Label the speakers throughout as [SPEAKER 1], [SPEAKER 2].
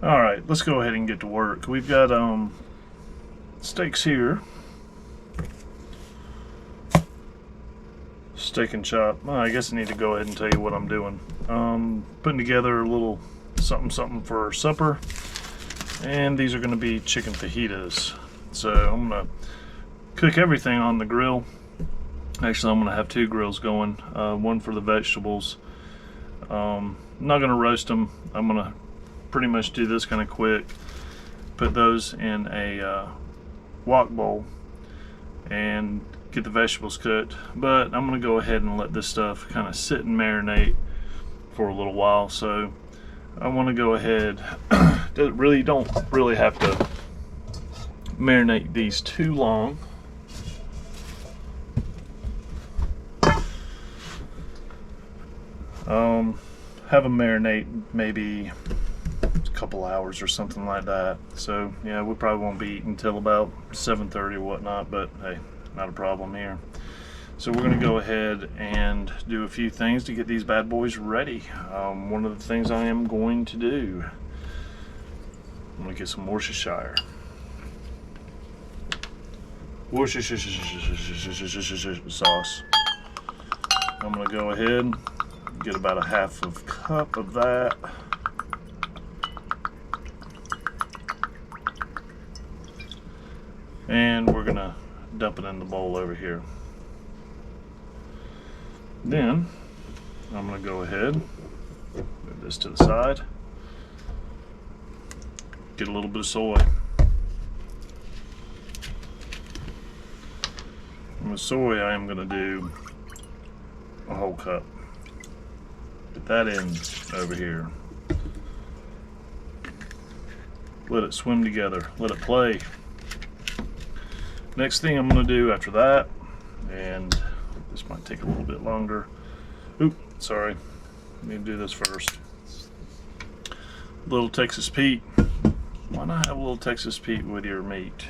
[SPEAKER 1] Alright, let's go ahead and get to work. We've got steaks here. Steak and chop. Well, I guess I need to go ahead and tell you what I'm doing. Putting together a little something for supper. And these are going to be chicken fajitas. So I'm going to cook everything on the grill. Actually, I'm going to have two grills going. One for the vegetables. I'm not going to roast them. I'm going to pretty much do this kind of quick. Put those in a wok bowl and get the vegetables cooked. But I'm going to go ahead and let this stuff kind of sit and marinate for a little while. So I want to go ahead. Don't really have to marinate these too long. Have them marinate maybe a couple hours or something like that. So yeah, we probably won't be eating until about 7:30 or whatnot, but hey, not a problem here. So we're going to go ahead and do a few things to get these bad boys ready. One of the things I am going to do, I'm going to get some Worcestershire sauce. I'm going to go ahead, get about a half of cup of that. And we're going to dump it in the bowl over here. Then I'm going to go ahead, move this to the side, get a little bit of soy. And with soy, I am going to do a whole cup. Get that in over here. Let it swim together. Let it play. Next thing I'm going to do after that, and this might take a little bit longer. Oop, sorry. Let me do this first. Little Texas Pete. Why not have a little Texas Pete with your meat?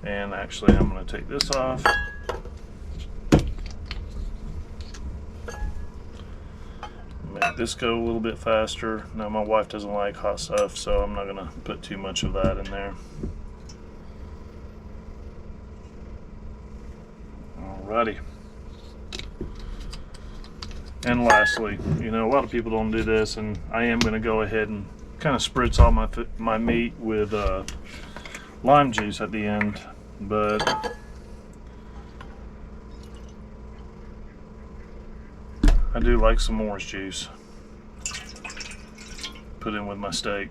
[SPEAKER 1] And actually, I'm going to take this off. Make this go a little bit faster. Now, my wife doesn't like hot stuff, so I'm not going to put too much of that in there. Alrighty. And lastly, you know, a lot of people don't do this, and I am going to go ahead and kind of spritz all my meat with lime juice at the end, but I do like some orange juice put in with my steak.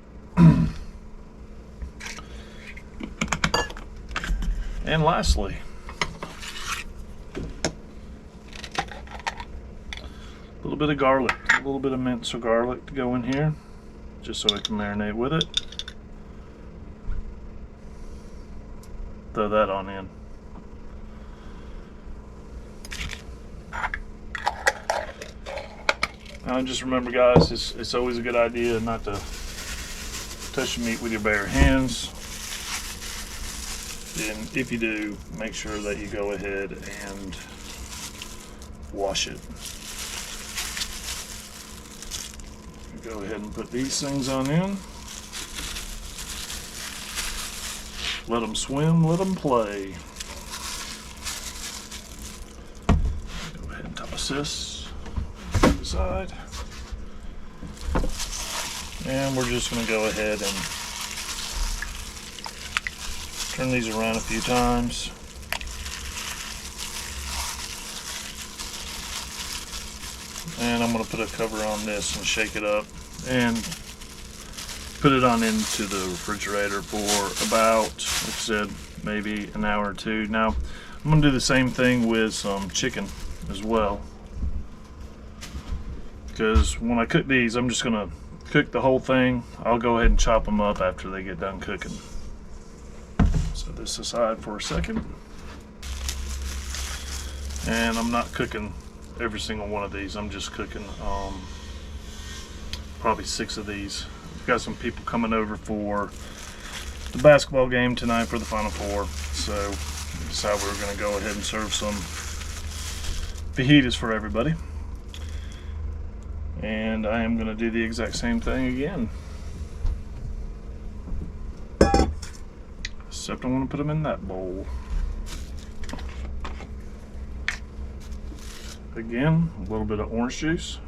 [SPEAKER 1] And lastly, a little bit of garlic, a little bit of minced garlic to go in here, just so I can marinate with it. Throw that on in. Now just remember, guys, it's always a good idea not to touch the meat with your bare hands. And if you do, make sure that you go ahead and wash it. Go ahead and put these things on in. Let them swim, let them play. Go ahead and toss this to the side. And we're just going to go ahead and turn these around a few times. And I'm going to put a cover on this and shake it up and put it on into the refrigerator for about, like I said, maybe an hour or two. Now, I'm going to do the same thing with some chicken as well, because when I cook these, I'm just going to cook the whole thing. I'll go ahead and chop them up after they get done cooking. Set this aside for a second. And I'm not cooking every single one of these. I'm just cooking probably 6 of these. We've got some people coming over for the basketball game tonight for the Final Four, so we decided we were going to go ahead and serve some fajitas for everybody. And I am going to do the exact same thing again. Except I want to put them in that bowl. Again, a little bit of orange juice.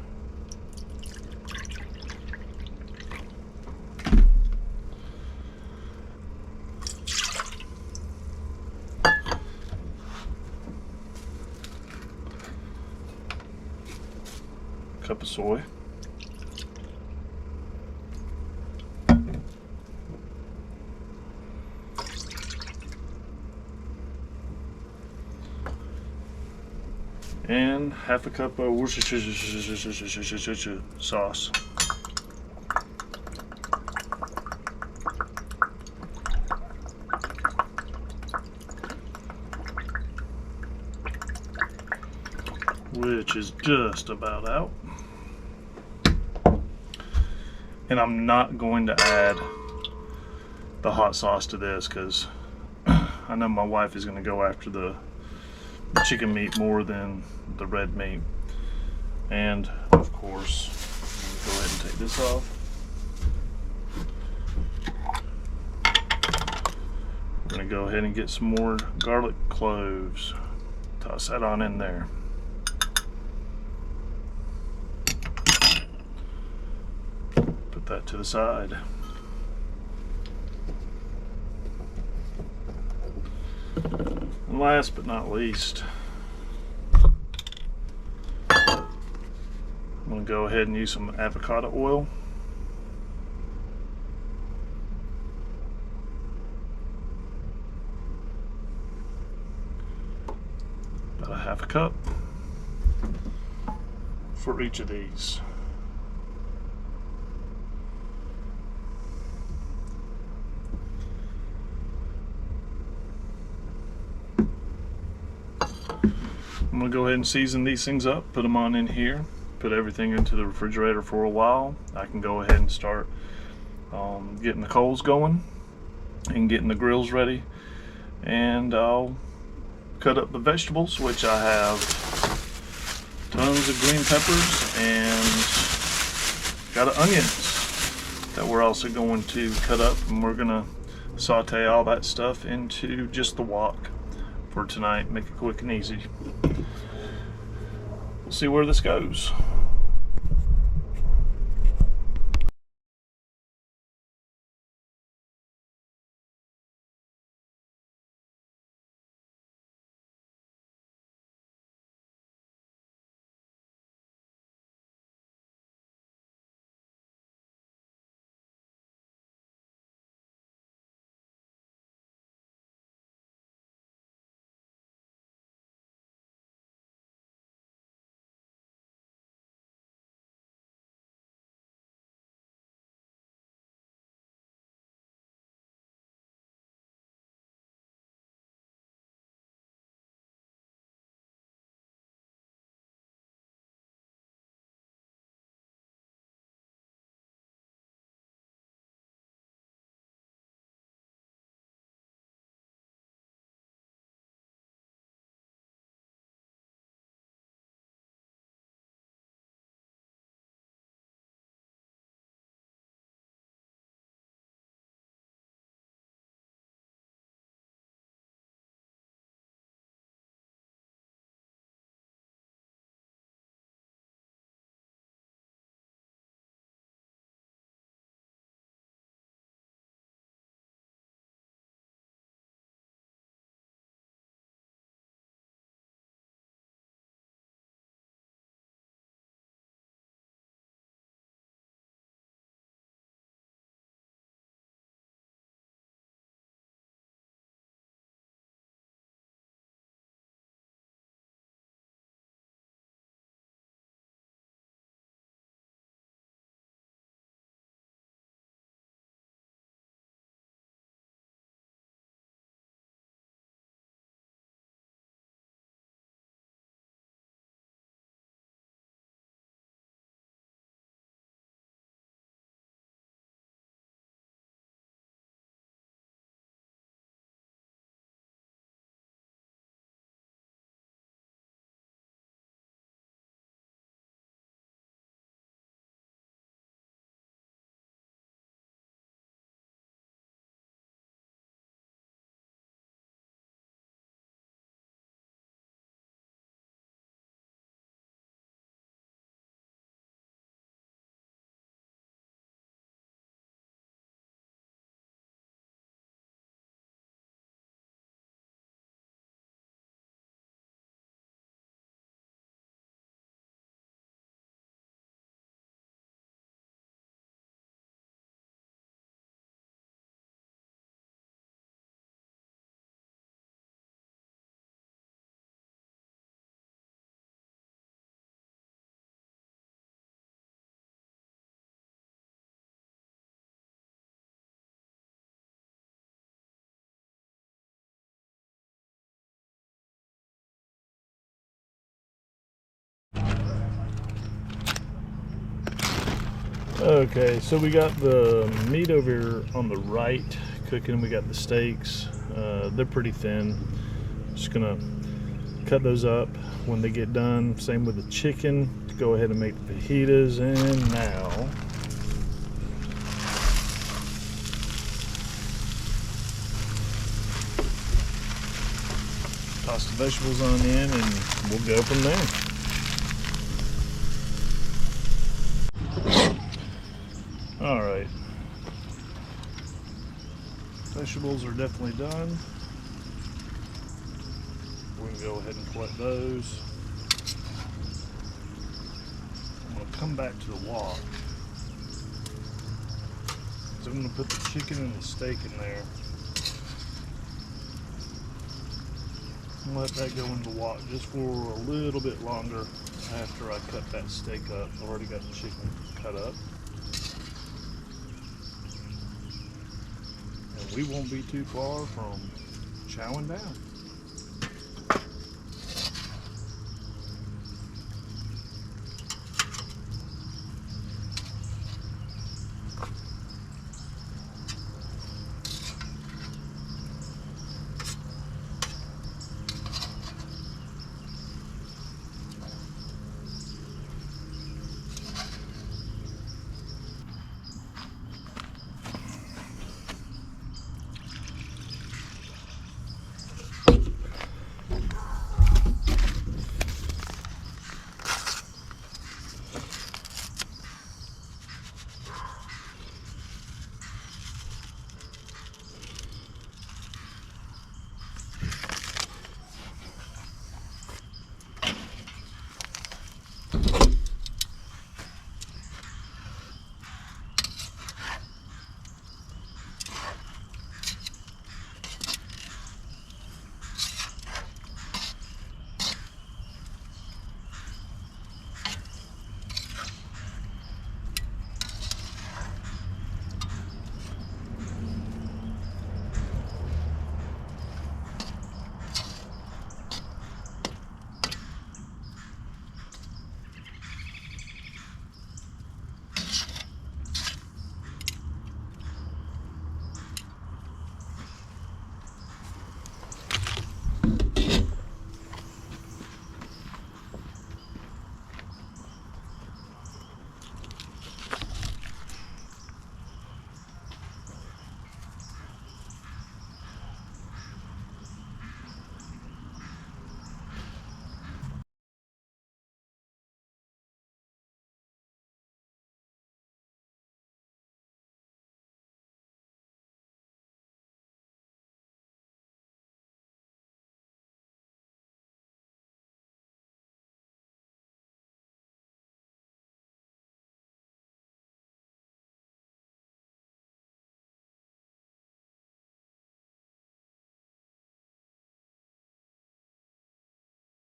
[SPEAKER 1] Cup of soy. And half a cup of Worcestershire sauce. Which is just about out. And I'm not going to add the hot sauce to this because I know my wife is going to go after the chicken meat more than the red meat. And of course, I'm going to go ahead and take this off. We're going to go ahead and get some more garlic cloves. Toss that on in there. Put that to the side. And last but not least, I'm going to go ahead and use some avocado oil. About a half a cup for each of these. I'm going to go ahead and season these things up, put them on in here, put everything into the refrigerator for a while. I can go ahead and start getting the coals going and getting the grills ready, and I'll cut up the vegetables, which I have tons of green peppers and got onions that we're also going to cut up, and we're going to saute all that stuff into just the wok for tonight. Make it quick and easy. We'll see where this goes. Okay, so we got the meat over here on the right cooking. We got the steaks. They're pretty thin. Just gonna cut those up when they get done. Same with the chicken. Go ahead and make the fajitas. And now toss the vegetables on in and we'll go from there. All right, vegetables are definitely done. We can go ahead and collect those. I'm gonna come back to the wok. So I'm gonna put the chicken and the steak in there. And let that go in the wok just for a little bit longer after I cut that steak up. I've already got the chicken cut up. And we won't be too far from chowing down.